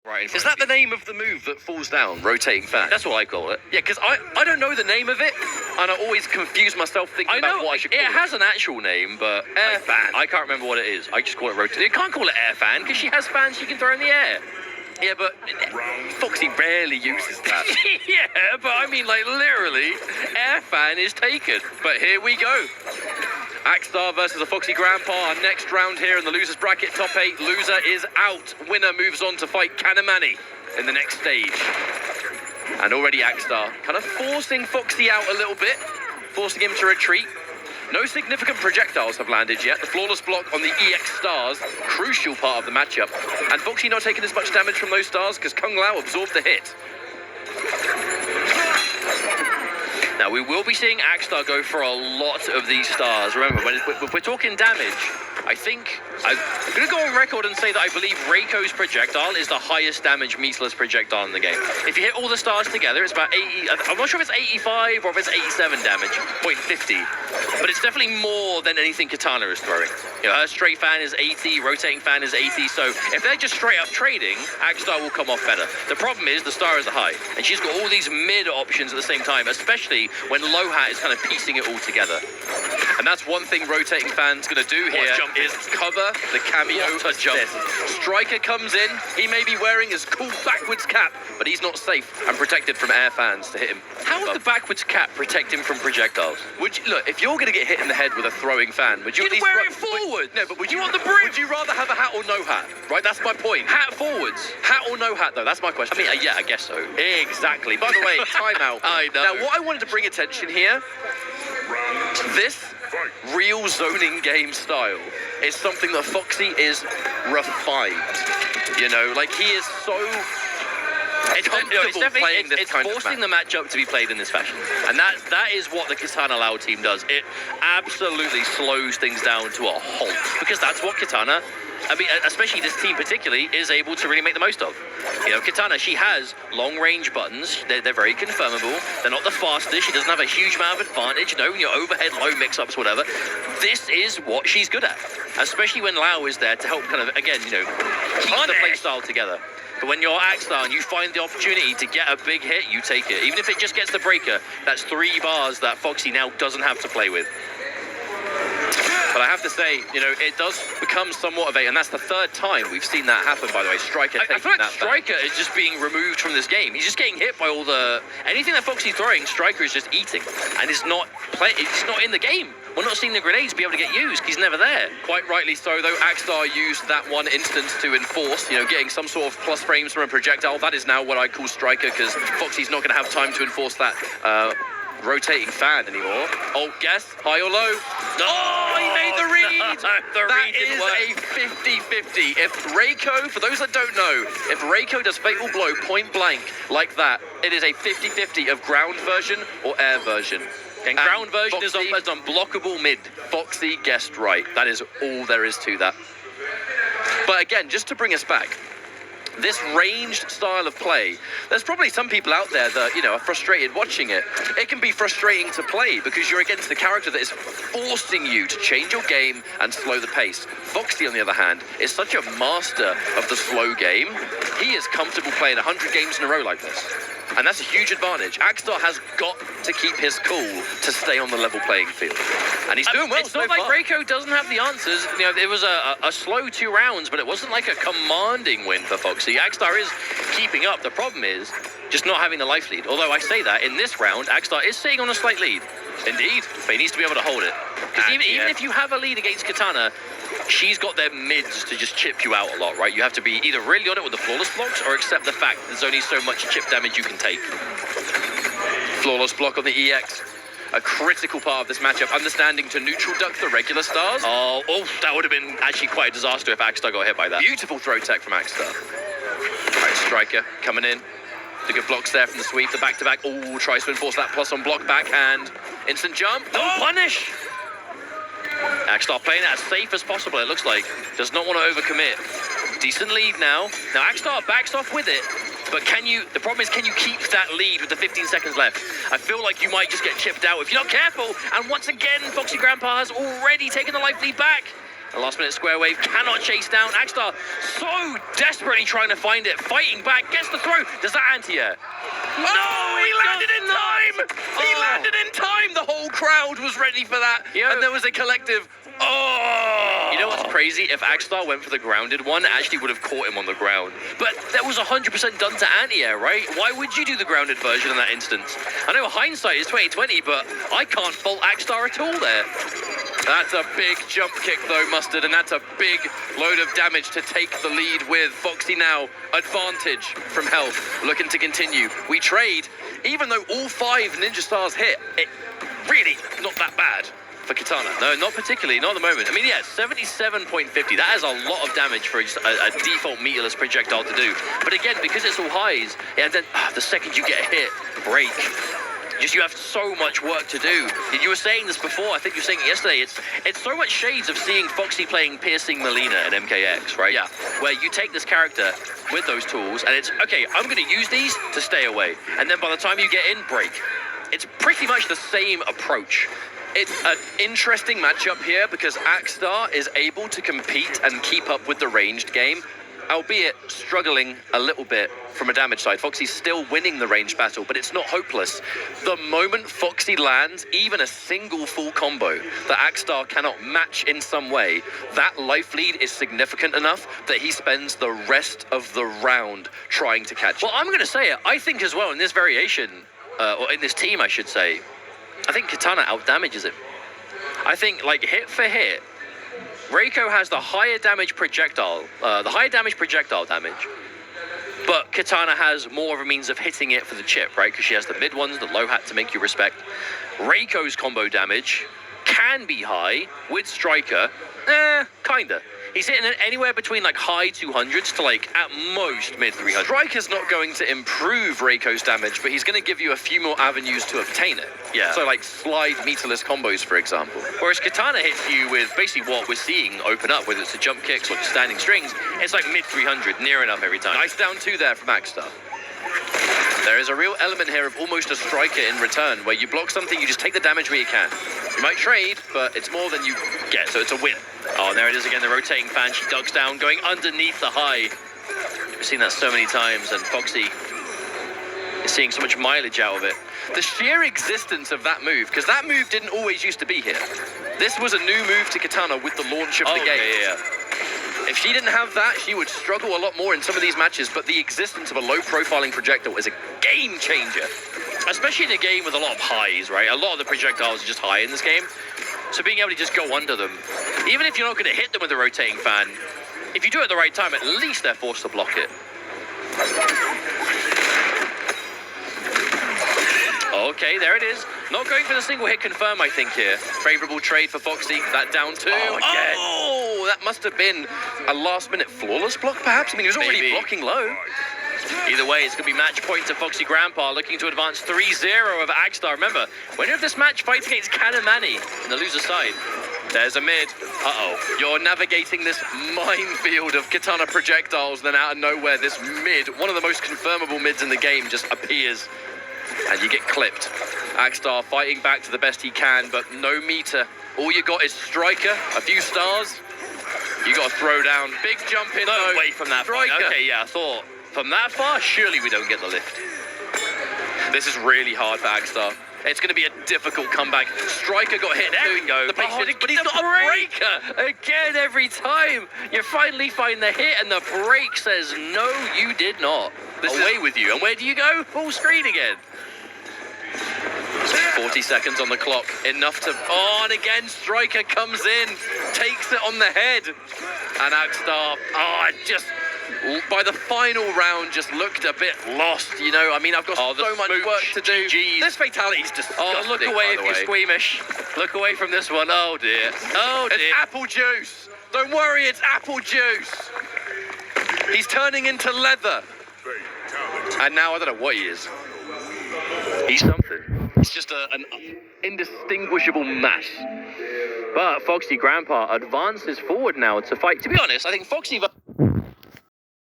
Right, is that the name of the move that falls down, rotating fan? That's what I call it. Yeah, because I don't know the name of it, and I always confuse myself thinking about what I should call it. It has an actual name, but Air fan. I can't remember what it is. I just call it rotating. You can't call it air fan because she has fans she can throw in the air. Yeah, but Foxy rarely uses that. Yeah, but I mean, like, literally, air fan is taken. But here we go. Akstar versus a Foxy Grampa. Our next round here in the losers bracket, top 8. Loser is out. Winner moves on to fight Kanamani in the next stage. And already Akstar kind of forcing Foxy out a little bit, forcing him to retreat. No significant projectiles have landed yet. The flawless block on the EX stars, crucial part of the matchup. And Foxy not taking as much damage from those stars because Kung Lao absorbed the hit. Now, we will be seeing Akstar go for a lot of these stars. Remember, when we're talking damage, I think I'm going to go on record and say that I believe Reiko's projectile is the highest damage meatless projectile in the game. If you hit all the stars together, it's about 80. I'm not sure if it's 85 or if it's 87 damage, 0.50. But it's definitely more than anything Katana is throwing. You know, her straight fan is 80, rotating fan is 80. So if they're just straight up trading, Akstar will come off better. The problem is the stars are high, and she's got all these mid options at the same time, especially when Low Hat is kind of piecing it all together. And that's one thing rotating fan's going to do here is cover the cameo jump. Striker comes in. He may be wearing his cool backwards cap, but he's not safe and protected from air fans to hit him. How would the backwards cap protect him from projectiles? Would you, look, if you're going to get hit in the head with a throwing fan, would you at least wear it forward? No, but would you want the brim? Would you rather have a hat or no hat? Right, that's my point. Hat forwards. Hat or no hat, though? That's my question. I mean, yeah, I guess so. Exactly. By the way, timeout. I know. Now, what I wanted to bring attention here, this real zoning game style is something that Foxy is refined. You know, like he is so comfortable playing this kind of match. It's forcing the matchup to be played in this fashion. And that is what the Katana Lao team does. It absolutely slows things down to a halt. Because that's what Katana, I mean, especially this team particularly, is able to really make the most of. You know, Katana, she has long-range buttons. They're very confirmable. They're not the fastest. She doesn't have a huge amount of advantage, you know, your overhead low mix-ups, whatever. This is what she's good at, especially when Lao is there to help kind of, again, you know, keep the play style together. But when you're Akstar and you find the opportunity to get a big hit, you take it. Even if it just gets the breaker, that's 3 bars that Foxy now doesn't have to play with. But I have to say, you know, it does become somewhat of a, and that's the 3rd time we've seen that happen, by the way. Striker taking that back. I feel like Striker is just being removed from this game. He's just getting hit by all the, anything that Foxy's throwing, Striker is just eating. And it's not in the game. We're not seeing the grenades be able to get used, because he's never there. Quite rightly so, though. Akstar used that one instance to enforce, you know, getting some sort of plus frames from a projectile. That is now what I call Striker, because Foxy's not going to have time to enforce that rotating fan anymore. Oh, guess, high or low? Oh, he made the read! That is a 50-50. If Reiko, for those that don't know, if Reiko does Fatal Blow point blank like that, it is a 50-50 of ground version or air version. And ground version is unblockable mid. Foxy guessed right. That is all there is to that. But again, just to bring us back, this ranged style of play, there's probably some people out there that, you know, are frustrated watching it. It can be frustrating to play because you're against the character that is forcing you to change your game and slow the pace. Foxy, on the other hand, is such a master of the slow game. He is comfortable playing 100 games in a row like this. And that's a huge advantage. Akstar has got to keep his cool to stay on the level playing field. And he's doing well so far. It's not like Reiko doesn't have the answers. You know, it was a slow 2 rounds, but it wasn't like a commanding win for Foxy. Akstar is keeping up. The problem is just not having the life lead. Although I say that, in this round, Akstar is sitting on a slight lead. Indeed, but he needs to be able to hold it. Because even if you have a lead against Katana, she's got their mids to just chip you out a lot, right? You have to be either really on it with the flawless blocks or accept the fact that there's only so much chip damage you can take. Flawless block on the EX. A critical part of this matchup, understanding to neutral duck the regular stars. Oh, that would have been actually quite a disaster if Akstar got hit by that. Beautiful throw tech from Akstar. All right, Striker coming in. The good blocks there from the sweep, the back-to-back. Oh, tries to enforce that plus on block backhand. Instant jump. No punish. Akstar playing it as safe as possible, it looks like. Does not want to overcommit. Decent lead now. Now Akstar backs off with it. But the problem is, can you keep that lead with the 15 seconds left? I feel like you might just get chipped out if you're not careful. And once again, Foxy Grampa has already taken the life lead back. The last minute square wave cannot chase down. Akstar so desperately trying to find it, fighting back, gets the throw. Does that anti-air? No, he landed in time! He landed in time! The whole crowd was ready for that. And there was a collective, oh! You know what's crazy? If Akstar went for the grounded one, it actually would have caught him on the ground. But that was 100% done to anti-air, right? Why would you do the grounded version in that instance? I know hindsight is 2020, but I can't fault Akstar at all there. That's a big jump kick though, Mustard, and that's a big load of damage to take the lead with. Foxy now, advantage from health, looking to continue. We trade, even though all 5 Ninja Stars hit, it really not that bad for Kitana. No, not particularly, not at the moment. I mean, yeah, 77.50, that is a lot of damage for just a default meterless projectile to do. But again, because it's all highs, and then the second you get hit, break. You have so much work to do. You were saying this before, I think you were saying it yesterday, it's so much shades of seeing Foxy playing Piercing Melina in MKX, right? Yeah. Where you take this character with those tools, and it's, okay, I'm going to use these to stay away. And then by the time you get in, break. It's pretty much the same approach. It's an interesting matchup here because Akstar is able to compete and keep up with the ranged game, albeit struggling a little bit from a damage side. Foxy's still winning the ranged battle, but it's not hopeless. The moment Foxy lands even a single full combo that Akstar cannot match in some way, that life lead is significant enough that he spends the rest of the round trying to catch Well, it. I'm going to say it. I think as well in this variation, or in this team, I should say, I think Kitana outdamages him. I think, like, hit for hit, Reiko has the higher damage projectile, damage, but Kitana has more of a means of hitting it for the chip, right? Because she has the mid ones, the low hat to make you respect. Reiko's combo damage can be high with Striker, kinda. He's hitting it anywhere between like high 200s to like at most mid 300s. Striker's not going to improve Reiko's damage, but he's going to give you a few more avenues to obtain it. Yeah. So like slide meterless combos, for example. Whereas Kitana hits you with basically what we're seeing open up, whether it's the jump kicks or the standing strings, it's like mid 300, near enough every time. Nice down 2 there from Akstar. There is a real element here of almost a Striker in return, where you block something, you just take the damage where you can. You might trade, but it's more than you get, so it's a win. Oh, and there it is again, the rotating fan. She ducks down, going underneath the high. We've seen that so many times, and Foxy is seeing so much mileage out of it. The sheer existence of that move, because that move didn't always used to be here. This was a new move to Kitana with the launch of the game. Yeah. If she didn't have that, she would struggle a lot more in some of these matches, but the existence of a low-profiling projectile is a game changer. Especially in a game with a lot of highs, right? A lot of the projectiles are just high in this game. So being able to just go under them, even if you're not going to hit them with a rotating fan, if you do it at the right time, at least they're forced to block it. Okay, there it is. Not going for the single hit confirm, I think, here. Favorable trade for Foxy. That down 2. Oh, again. Oh, that must have been a last-minute flawless block, perhaps? I mean, he was already blocking low. Either way, it's going to be match point to Foxy Grampa, looking to advance 3-0 of Akstar. Remember, winner of this match fights against Kanamani on the loser side. There's a mid. Uh-oh. You're navigating this minefield of Kitana projectiles, then out of nowhere, this mid, one of the most confirmable mids in the game, just appears. And you get clipped. Akstar fighting back to the best he can, but no meter. All you got is Striker, a few stars. You got to throw down. Big jump in, No way from that far. Striker. Okay, yeah, I thought from that far, surely we don't get the lift. This is really hard for Akstar. It's going to be a difficult comeback. Striker got hit. There we go. The base hit, but he's not a breaker. Again, every time. You finally find the hit, and the break says, no, you did not. Away with you. And where do you go? Full screen again. 40 seconds on the clock. Enough to... Oh, and again, Striker comes in. Takes it on the head. And Akstar, just... by the final round, just looked a bit lost, you know. I mean, I've got so much work to do. GGs. This fatality's disgusting. Oh, look away if you're squeamish. Look away from this one. Oh, dear. Oh, dear. It's apple juice. Don't worry, it's apple juice. He's turning into leather. And now, I don't know what he is. He's something. It's just an indistinguishable mass. But Foxy Grampa advances forward now to fight. To be honest, I think Foxy